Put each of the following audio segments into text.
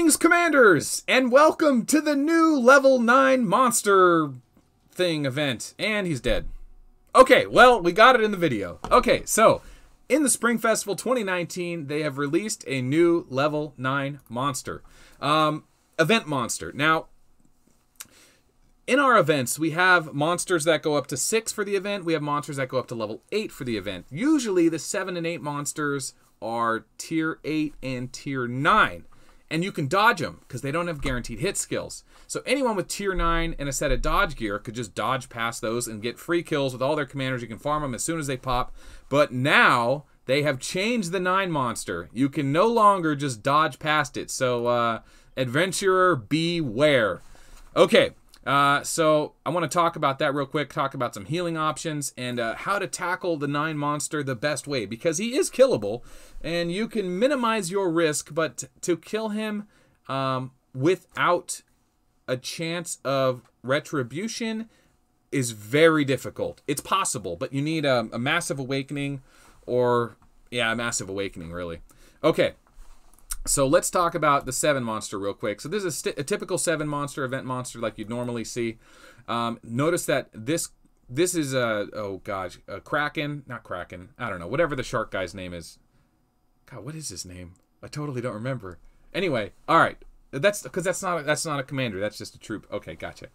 Greetings, Commanders, and welcome to the new level 9 monster thing event. And he's dead. Okay, well, we got it in the video. Okay, so in the Spring Festival 2019, they have released a new level 9 monster. Event monster. Now, in our events, we have monsters that go up to 6 for the event. We have monsters that go up to level 8 for the event. Usually, the 7 and 8 monsters are tier 8 and tier 9. And you can dodge them because they don't have guaranteed hit skills. So anyone with tier 9 and a set of dodge gear could just dodge past those and get free kills with all their commanders. You can farm them as soon as they pop. But now they have changed the 9 monster. You can no longer just dodge past it. So adventurer, beware. Okay. So I want to talk about that real quick, talk about some healing options and how to tackle the 9 monster the best way, because he is killable and you can minimize your risk, but to kill him without a chance of retribution is very difficult. It's possible, but you need a massive awakening or, yeah, a massive awakening, really. Okay. So let's talk about the 7 monster real quick. So this is a typical 7 monster, event monster like you'd normally see. Notice that this is a Kraken, not Kraken, I don't know, whatever the shark guy's name is. God, what is his name? I totally don't remember. Anyway, all right. That's because that's not a commander, that's just a troop. Okay, gotcha.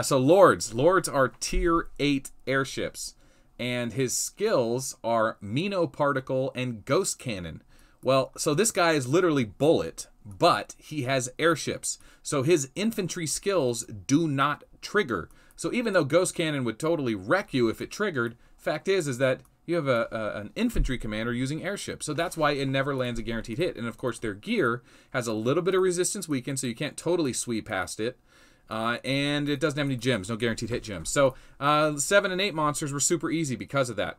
So Lords are tier 8 airships, and his skills are Mino Particle and Ghost Cannon. Well, so this guy is literally bullet, but he has airships. So his infantry skills do not trigger. So even though Ghost Cannon would totally wreck you if it triggered, fact is that you have an infantry commander using airships. So that's why it never lands a guaranteed hit. And of course their gear has a little bit of resistance weaken, so you can't totally sweep past it. And it doesn't have any gems, no guaranteed hit gems. So 7 and 8 monsters were super easy because of that.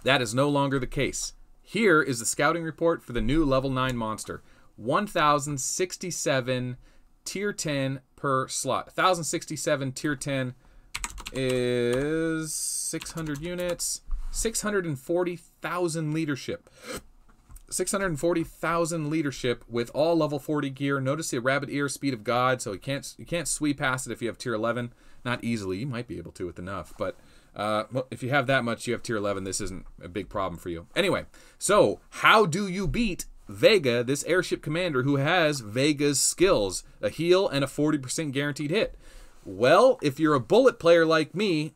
That is no longer the case. Here is the scouting report for the new level 9 monster. 1,067 tier 10 per slot. 1,067 tier 10 is 600 units. 640,000 leadership. 640,000 leadership with all level 40 gear. Notice the rabbit ear, speed of God, so you can't sweep past it if you have tier 11. Not easily. You might be able to with enough, but well, if you have that much, you have tier 11, this isn't a big problem for you. Anyway, so how do you beat VEGA, this airship commander who has VEGA's skills, a heal and a 40% guaranteed hit? Well, if you're a bullet player like me,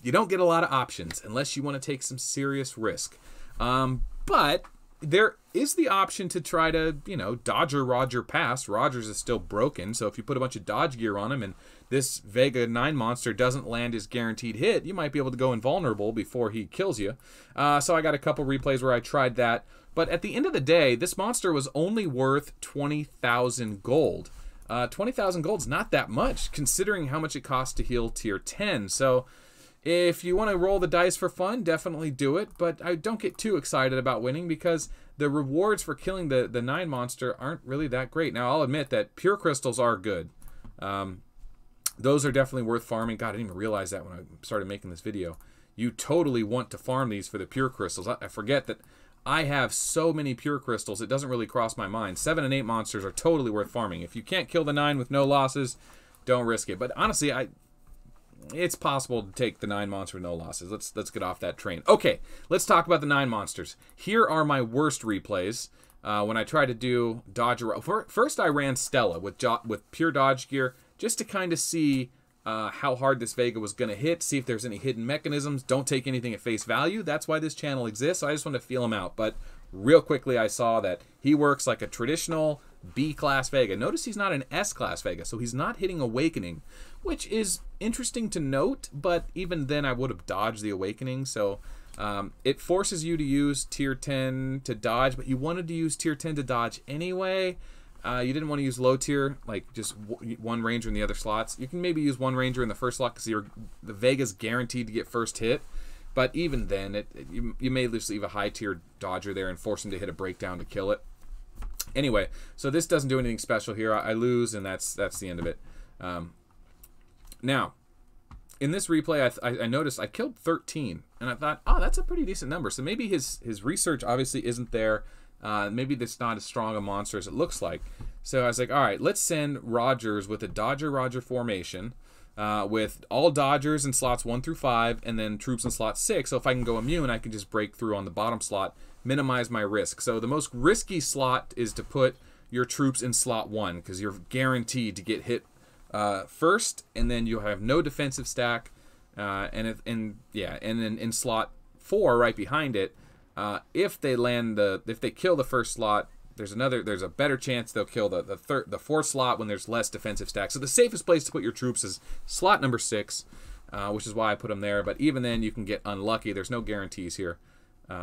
you don't get a lot of options unless you want to take some serious risk. But there is the option to try to, you know, Dodger Roger pass. Rogers is still broken, so if you put a bunch of dodge gear on him and this VEGA 9 monster doesn't land his guaranteed hit, you might be able to go invulnerable before he kills you. So I got a couple replays where I tried that. But at the end of the day, this monster was only worth 20,000 gold. 20,000 gold's not that much, considering how much it costs to heal tier 10. So if you want to roll the dice for fun, definitely do it. But I don't get too excited about winning because the rewards for killing the 9 monster aren't really that great. Now, I'll admit that pure crystals are good. Those are definitely worth farming. God, I didn't even realize that when I started making this video. You totally want to farm these for the pure crystals. I forget that I have so many pure crystals, it doesn't really cross my mind. 7 and 8 monsters are totally worth farming. If you can't kill the 9 with no losses, don't risk it. But honestly, it's possible to take the 9 monster with no losses. Let's get off that train. Okay, let's talk about the 9 monsters. Here are my worst replays. When I tried to do Dodger. First I ran Stella with pure dodge gear, just to kind of see how hard this VEGA was going to hit, see if there's any hidden mechanisms. Don't take anything at face value. That's why this channel exists. So I just want to feel him out. But real quickly I saw that he works like a traditional B-class VEGA. Notice he's not an S-class VEGA, so he's not hitting Awakening, which is interesting to note, but even then I would have dodged the Awakening. So it forces you to use tier 10 to dodge, but you wanted to use tier 10 to dodge anyway. You didn't want to use low tier, like just one ranger in the other slots. You can maybe use one ranger in the first slot because the VEGA's guaranteed to get first hit. But even then, you may just leave a high tier dodger there and force him to hit a breakdown to kill it. Anyway, so this doesn't do anything special here. I lose, and that's the end of it. Now, in this replay, I noticed I killed 13, and I thought, oh, that's a pretty decent number. So maybe his research obviously isn't there. Maybe that's not as strong a monster as it looks like. So I was like, all right, let's send Rogers with a Dodger-Roger formation with all Dodgers in slots 1 through 5 and then troops in slot 6. So if I can go immune, I can just break through on the bottom slot, minimize my risk. So the most risky slot is to put your troops in slot 1 because you're guaranteed to get hit first, and then you'll have no defensive stack. And then in slot 4 right behind it, if they kill the first slot, there's a better chance they'll kill the fourth slot when there's less defensive stack. So the safest place to put your troops is slot number 6, which is why I put them there. But even then, you can get unlucky. There's no guarantees here.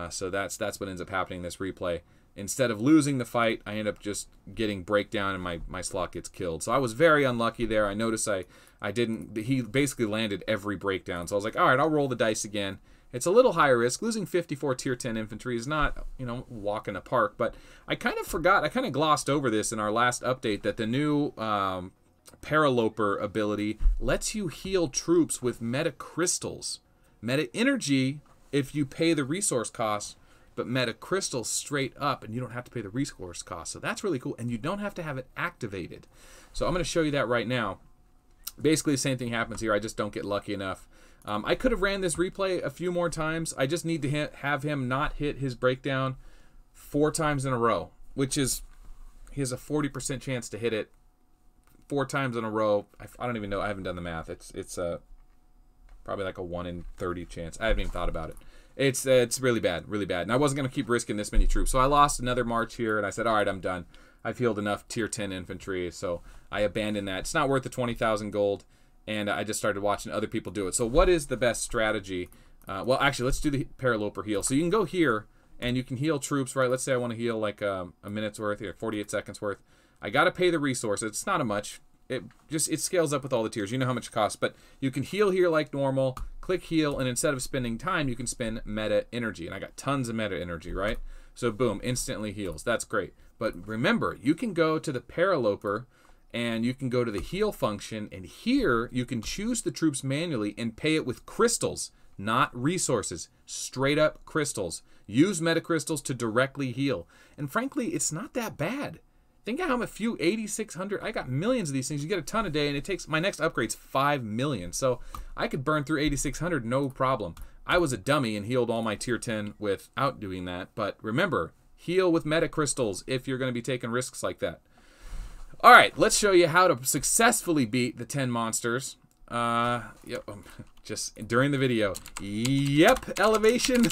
So that's what ends up happening in this replay. Instead of losing the fight, I end up just getting breakdown and my slot gets killed. So I was very unlucky there. I noticed I didn't. He basically landed every breakdown. So I was like, all right, I'll roll the dice again. It's a little higher risk. Losing 54 tier 10 infantry is not, walk in the park. But I kind of forgot, I kind of glossed over this in our last update, that the new Paraloper ability lets you heal troops with meta crystals. Meta energy if you pay the resource costs, but meta crystals straight up and you don't have to pay the resource cost. So that's really cool, and you don't have to have it activated. So I'm going to show you that right now. Basically the same thing happens here. I just don't get lucky enough. I could have ran this replay a few more times. I just need to have him not hit his breakdown 4 times in a row, which is, he has a 40% chance to hit it 4 times in a row. I don't even know. I haven't done the math. It's probably like a 1 in 30 chance. I haven't even thought about it. It's really bad, really bad. And I wasn't going to keep risking this many troops. So I lost another march here, and I said, all right, I'm done. I've healed enough tier 10 infantry, so I abandoned that. It's not worth the 20,000 gold. And I just started watching other people do it. So what is the best strategy? Well, actually, let's do the Paraloper heal. So you can go here, and you can heal troops, right? Let's say I want to heal like a minute's worth, here, 48 seconds worth. I got to pay the resources. It's not a much. It scales up with all the tiers. You know how much it costs. But you can heal here like normal. Click heal, and instead of spending time, you can spend meta energy. And I got tons of meta energy, right? So boom, instantly heals. That's great. But remember, you can go to the Paraloper, and you can go to the heal function, and here you can choose the troops manually and pay it with crystals, not resources. Straight up crystals. Use meta crystals to directly heal. And frankly, it's not that bad. Think of how few 8,600. I got millions of these things. You get a ton a day, and it takes, my next upgrade's 5 million. So I could burn through 8,600 no problem. I was a dummy and healed all my tier 10 without doing that. But remember, heal with meta crystals if you're going to be taking risks like that. All right, let's show you how to successfully beat the 10 monsters. Yep, just during the video. Yep, elevation.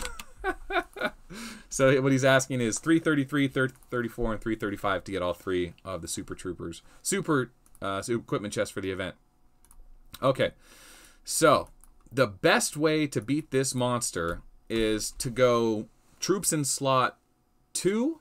So what he's asking is 333, 334, and 335 to get all 3 of the Super Troopers. Super equipment chest for the event. Okay, so the best way to beat this monster is to go troops in slot 2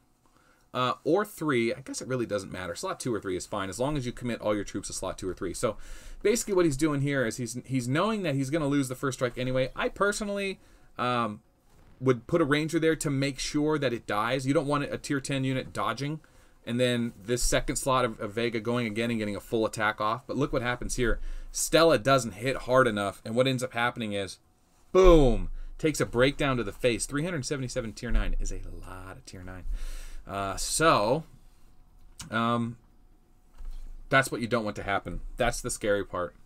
or 3. I guess it really doesn't matter. Slot 2 or 3 is fine as long as you commit all your troops to slot 2 or 3. So basically what he's doing here is he's knowing that he's going to lose the first strike anyway. I personally would put a ranger there to make sure that it dies. You don't want a tier 10 unit dodging and then this second slot of VEGA going again and getting a full attack off. But look what happens here. Stella doesn't hit hard enough, and what ends up happening is, boom, takes a breakdown to the face. 377 tier 9 is a lot of tier 9. That's what you don't want to happen. That's the scary part.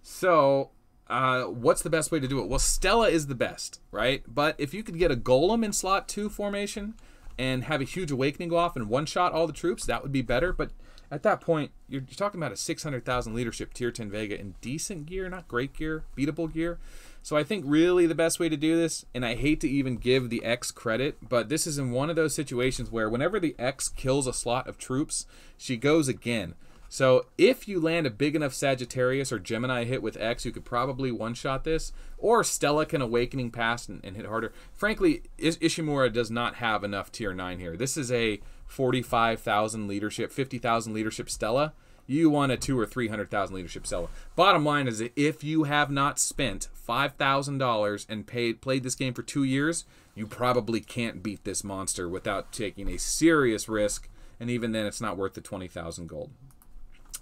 So what's the best way to do it? Well, Stella is the best, right? But if you could get a golem in slot 2 formation and have a huge awakening go off and one-shot all the troops, that would be better. But at that point, you're talking about a 600,000 leadership tier 10 VEGA in decent gear, not great gear, beatable gear. So I think really the best way to do this, and I hate to even give the X credit, but this is in one of those situations where whenever the X kills a slot of troops, she goes again. So if you land a big enough Sagittarius or Gemini hit with X, you could probably one-shot this. Or Stella can Awakening Pass and hit harder. Frankly, Ishimura does not have enough tier 9 here. This is a 45,000 leadership, 50,000 leadership Stella. You want a 200,000 or 300,000 leadership Stella. Bottom line is that if you have not spent $5,000 and played this game for 2 years, you probably can't beat this monster without taking a serious risk. And even then, it's not worth the 20,000 gold.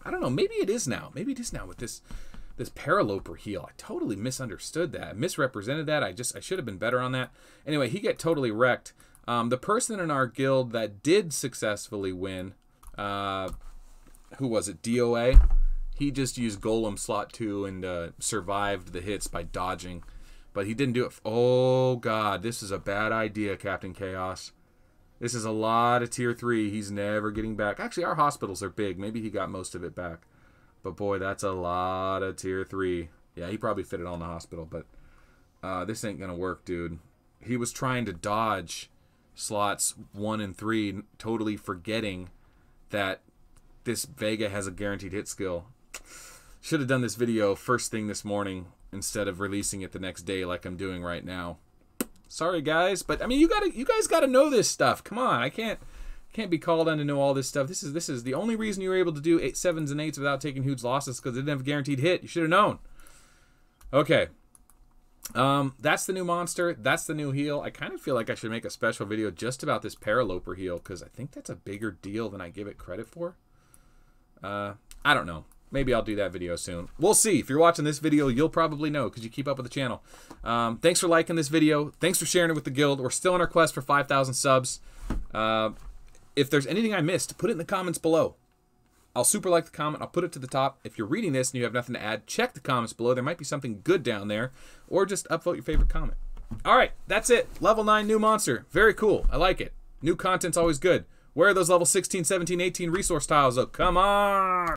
I don't know. Maybe it is now. Maybe it is now with this Paraloper heal. I totally misunderstood that. I misrepresented that. I should have been better on that. Anyway, he got totally wrecked. The person in our guild that did successfully win, who was it? DOA. He just used Golem slot 2 and survived the hits by dodging. But he didn't do it. Oh, God. This is a bad idea, Captain Chaos. This is a lot of tier 3. He's never getting back. Actually, our hospitals are big. Maybe he got most of it back. But, boy, that's a lot of tier 3. Yeah, he probably fit it on the hospital. But this ain't going to work, dude. He was trying to dodge slots 1 and 3, totally forgetting that this VEGA has a guaranteed hit skill. Should have done this video first thing this morning instead of releasing it the next day like I'm doing right now. Sorry, guys, but I mean, you guys gotta know this stuff. Come on, I can't be called on to know all this stuff. This is the only reason you were able to do 7s and 8s without taking huge losses, because they didn't have a guaranteed hit. You should have known. Okay, that's the new monster. That's the new heal. I kind of feel like I should make a special video just about this Paraloper heal, because I think that's a bigger deal than I give it credit for. I don't know. Maybe I'll do that video soon. We'll see. If you're watching this video, you'll probably know because you keep up with the channel. Thanks for liking this video. Thanks for sharing it with the guild. We're still on our quest for 5,000 subs. If there's anything I missed, put it in the comments below. I'll super like the comment. I'll put it to the top. If you're reading this and you have nothing to add, check the comments below. There might be something good down there. Or just upvote your favorite comment. All right, that's it. Level 9 new monster. Very cool. I like it. New content's always good. Where are those level 16, 17, 18 resource tiles, though? Come on!